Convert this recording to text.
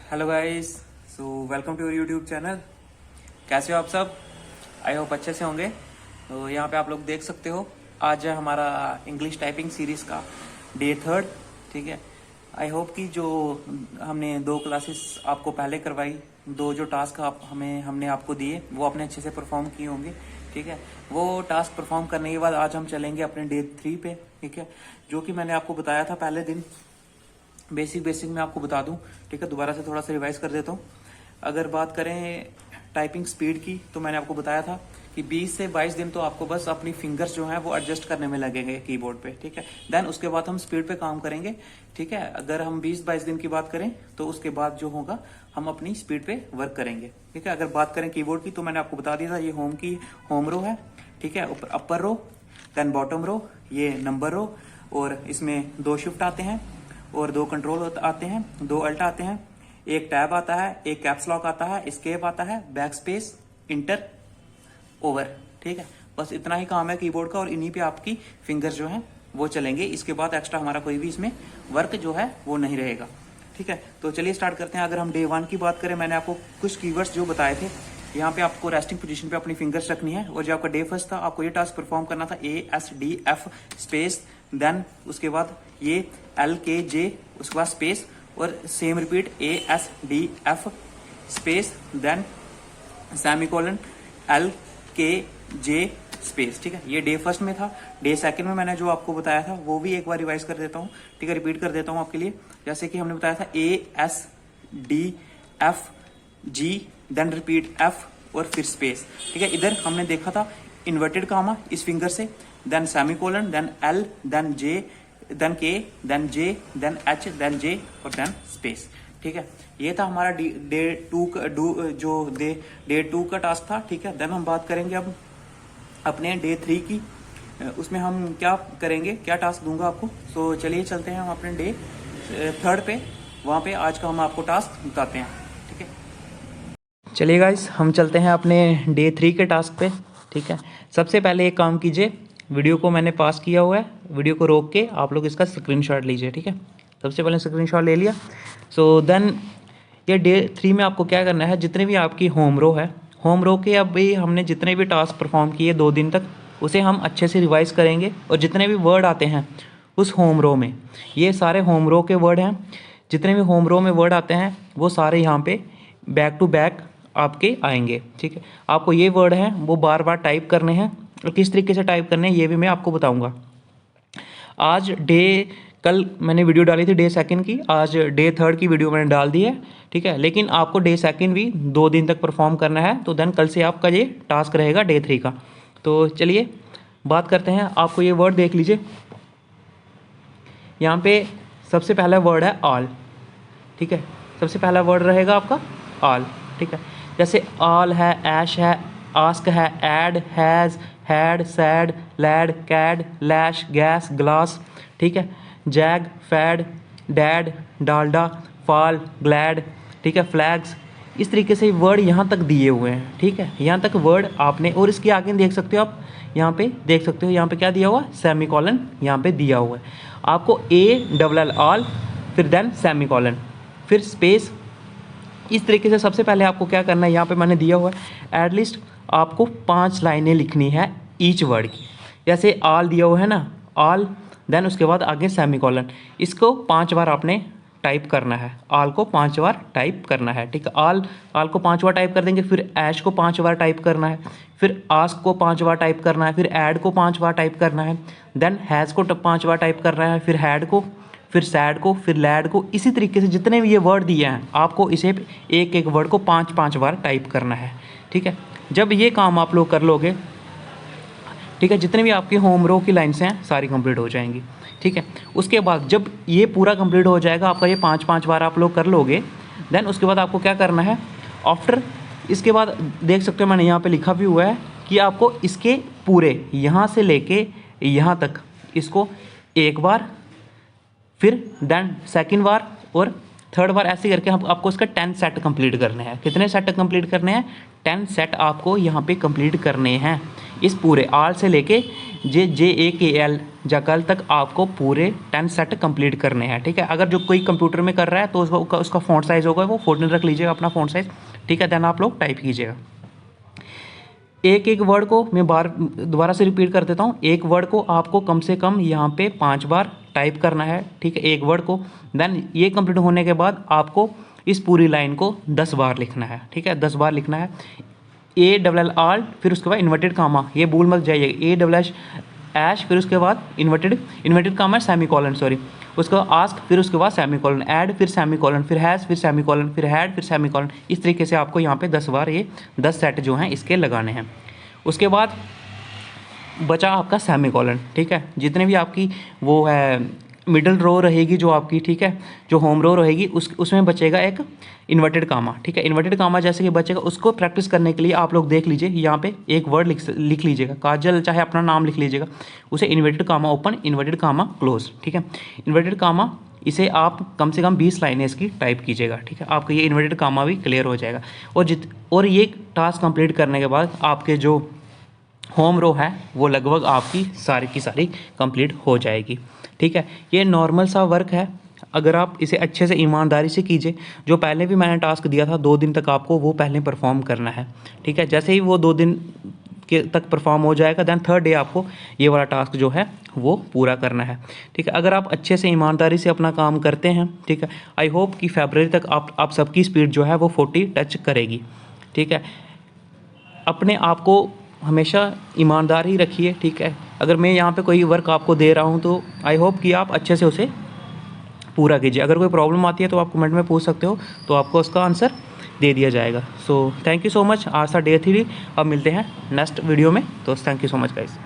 Hello guys, so welcome to your YouTube channel. कैसे हो आप सब? आई होप अच्छे से होंगे। तो यहाँ पे आप लोग देख सकते हो, आज है हमारा इंग्लिश टाइपिंग सीरीज का डे 3। ठीक है, आई होप कि जो हमने 2 क्लासेस आपको पहले करवाई, 2 जो टास्क हमने आपको दिए वो आपने अच्छे से परफॉर्म किए होंगे। ठीक है, वो टास्क परफॉर्म करने के बाद आज हम चलेंगे अपने डे 3 पे। ठीक है, जो कि मैंने आपको बताया था पहले दिन, बेसिक मैं आपको बता दूं। ठीक है, दोबारा से थोड़ा सा रिवाइज कर देता हूँ। अगर बात करें टाइपिंग स्पीड की, तो मैंने आपको बताया था कि 20 से 22 दिन तो आपको बस अपनी फिंगर्स जो हैं वो एडजस्ट करने में लगेंगे कीबोर्ड पे। ठीक है, देन उसके बाद हम स्पीड पे काम करेंगे। ठीक है, अगर हम 20-22 दिन की बात करें तो उसके बाद जो होगा हम अपनी स्पीड पे वर्क करेंगे। ठीक है, अगर बात करें कीबोर्ड की, तो मैंने आपको बता दिया था, ये होम रो है। ठीक है, ऊपर अपर रो, देन बॉटम रो, ये नंबर रो, और इसमें 2 शिफ्ट आते हैं और 2 कंट्रोल आते हैं, 2 अल्ट आते हैं, एक टैब आता है, एक कैप्स लॉक आता है, एस्केप आता है, बैक स्पेस, इंटर, ओवर। ठीक है, बस इतना ही काम है कीबोर्ड का और इन्हीं पे आपकी फिंगर्स जो हैं वो चलेंगे। इसके बाद एक्स्ट्रा हमारा कोई भी इसमें वर्क जो है वो नहीं रहेगा। ठीक है, तो चलिए स्टार्ट करते हैं। अगर हम डे 1 की बात करें, मैंने आपको कुछ कीवर्ड्स जो बताए थे, यहाँ पे आपको रेस्टिंग पोजीशन पे अपनी फिंगर्स रखनी है। और जो आपका डे 1 था, आपको ये टास्क परफॉर्म करना था, ASDF स्पेस, देन उसके बाद ये LKJ, उसके बाद स्पेस, और same repeat ASDF space, then semicolon LKJ space. ठीक है, ये डे 1 में था। डे 2 में मैंने जो आपको बताया था वो भी एक बार रिवाइज कर देता हूँ। ठीक है, रिपीट कर देता हूँ आपके लिए। जैसे कि हमने बताया था ASDFG, देन रिपीट F और फिर स्पेस। ठीक है, इधर हमने देखा था इन्वर्टेड कामा इस फिंगर से, then semicolon, then L, then J, then K, then J, then H, then J और देन स्पेस। ठीक है, ये था हमारा डे 2 का टास्क था। ठीक है, देन हम बात करेंगे अब अपने डे 3 की। उसमें हम क्या करेंगे, क्या टास्क दूंगा आपको। तो चलिए चलते हैं हम अपने डे 3 पे, वहां पे आज का हम आपको टास्क बताते हैं। ठीक है, चलिए गाइस, हम चलते हैं अपने डे 3 के टास्क पे। ठीक है, सबसे पहले एक काम कीजिए, वीडियो को मैंने पास किया हुआ है, वीडियो को रोक के आप लोग इसका स्क्रीनशॉट लीजिए। ठीक है, सबसे पहले स्क्रीनशॉट ले लिया। सो देन ये डे 3 में आपको क्या करना है, जितने भी आपकी होम रो है, होम रो के अभी हमने जितने भी टास्क परफॉर्म किए 2 दिन तक, उसे हम अच्छे से रिवाइज करेंगे। और जितने भी वर्ड आते हैं उस होम रो में, ये सारे होम रो के वर्ड हैं, जितने भी होम रो में वर्ड आते हैं वो सारे यहाँ पे बैक टू बैक आपके आएंगे। ठीक है, आपको ये वर्ड हैं वो बार बार टाइप करने हैं, और किस तरीके से टाइप करने हैं ये भी मैं आपको बताऊँगा। आज कल मैंने वीडियो डाली थी डे 2 की, आज डे 3 की वीडियो मैंने डाल दी है। ठीक है, लेकिन आपको डे 2 भी 2 दिन तक परफॉर्म करना है, तो देन कल से आपका ये टास्क रहेगा डे 3 का। तो चलिए बात करते हैं। आपको ये वर्ड देख लीजिए, यहाँ पे सबसे पहला वर्ड है ऑल। ठीक है, सबसे पहला वर्ड रहेगा आपका ऑल। ठीक है, जैसे ऑल है, ऐश है, आस्क है, add, has, had, sad, lad, cad, lash, gas, glass. ठीक है, jag, fad, dad, Dalda, fall, glad. ठीक है, फ्लैग्स। इस तरीके से वर्ड यहाँ तक दिए हुए हैं। ठीक है, यहाँ तक वर्ड आपने, और इसके आगे देख सकते हो आप, यहाँ पे देख सकते हो, यहाँ पे क्या दिया हुआ है, सेमीकोलन यहाँ पे दिया हुआ है। आपको ALL ऑल, फिर देन सेमीकोलन, फिर स्पेस। इस तरीके से सबसे पहले आपको क्या करना है, यहाँ पे मैंने दिया हुआ है एटलीस्ट आपको 5 लाइनें लिखनी है ईच वर्ड की। जैसे ऑल दिया हुआ है ना, ऑल, देन उसके बाद आगे सेमीकोलन, इसको 5 बार आपने टाइप करना है, ऑल को 5 बार टाइप करना है। ठीक है, ऑल को 5 बार टाइप कर देंगे, फिर ऐश को 5 बार टाइप करना है, फिर आस्क को 5 बार टाइप करना है, फिर ऐड को 5 बार टाइप करना है, देन हैज़ को 5 बार टाइप करना है, फिर हैड को, फिर सैड को, फिर लैड को। इसी तरीके से जितने भी ये वर्ड दिए हैं आपको इसे एक एक वर्ड को 5-5 बार टाइप करना है। ठीक है, जब ये काम आप लोग कर लोगे, ठीक है, जितने भी आपके होम रो की लाइन्स हैं सारी कंप्लीट हो जाएंगी। ठीक है, उसके बाद जब ये पूरा कंप्लीट हो जाएगा, आपका ये 5-5 बार आप लोग कर लोगे, देन उसके बाद आपको क्या करना है, आफ्टर, इसके बाद देख सकते हो मैंने यहाँ पे लिखा भी हुआ है कि आपको इसके पूरे यहाँ से लेके यहाँ तक इसको एक बार, फिर देन सेकंड बार और थर्ड बार, ऐसे करके हम आपको इसका 10 सेट कंप्लीट करने हैं। कितने सेट कंप्लीट करने हैं, 10 सेट आपको यहाँ पे कंप्लीट करने हैं। इस पूरे आल से लेके JAKL या कल तक आपको पूरे 10 सेट कंप्लीट करने हैं, ठीक है। अगर जो कोई कंप्यूटर में कर रहा है तो उसका फ़ॉन्ट साइज़ होगा वो 14 रख लीजिएगा अपना फ़ॉन्ट साइज़, ठीक है। देन आप लोग टाइप कीजिएगा। एक एक वर्ड को मैं दोबारा से रिपीट कर देता हूँ। एक वर्ड को आपको कम से कम यहाँ पे 5 बार टाइप करना है, ठीक है, एक वर्ड को। देन ये कंप्लीट होने के बाद आपको इस पूरी लाइन को 10 बार लिखना है, ठीक है, 10 बार लिखना है। ALL फिर उसके बाद इन्वर्टेड कामा, ये भूल मत जाइएगा, ALL फिर उसके बाद इन्वर्टेड कामा सेमीकोलन, सॉरी, उसके बाद आस्क फिर उसके बाद सेमीकोलन, ऐड फिर सेमीकोलन, फिर हैज़ फिर सेमीकोलन, फिर हैड फिर सेमीकोलन। इस तरीके से आपको यहाँ पे 10 बार ये 10 सेट जो हैं इसके लगाने हैं। उसके बाद बचा आपका सेमीकोलन, ठीक है। जितने भी आपकी वो है मिडल रो रहेगी जो आपकी, ठीक है, जो होम रो रहेगी उसमें बचेगा एक इन्वर्टेड कामा, ठीक है। इन्वर्टेड कामा जैसे कि बचेगा उसको प्रैक्टिस करने के लिए आप लोग देख लीजिए, यहाँ पे एक वर्ड लिख लीजिएगा, काजल, चाहे अपना नाम लिख लीजिएगा, उसे inverted comma open, inverted comma close, ठीक है। इन्वर्टेड कामा इसे आप कम से कम 20 लाइनें इसकी टाइप कीजिएगा, ठीक है। आपका ये इन्वर्टेड कामा भी क्लियर हो जाएगा। और ये टास्क कंप्लीट करने के बाद आपके जो होम रो है वो लगभग आपकी सारी की सारी कंप्लीट हो जाएगी, ठीक है। ये नॉर्मल सा वर्क है, अगर आप इसे अच्छे से ईमानदारी से कीजिए। जो पहले भी मैंने टास्क दिया था 2 दिन तक आपको वो पहले परफॉर्म करना है, ठीक है। जैसे ही वो 2 दिन के तक परफॉर्म हो जाएगा देन 3rd डे आपको ये वाला टास्क जो है वो पूरा करना है, ठीक है। अगर आप अच्छे से ईमानदारी से अपना काम करते हैं, ठीक है, आई होप कि फरवरी तक आप सबकी स्पीड जो है वो 40 टच करेगी, ठीक है। अपने आप को हमेशा ईमानदार ही रखिए, ठीक है। अगर मैं यहाँ पे कोई वर्क आपको दे रहा हूँ तो आई होप कि आप अच्छे से उसे पूरा कीजिए। अगर कोई प्रॉब्लम आती है तो आप कमेंट में पूछ सकते हो, तो आपको उसका आंसर दे दिया जाएगा। So thank you so much. आज था डे 3, अब मिलते हैं नेक्स्ट वीडियो में। तो thank you so much guys.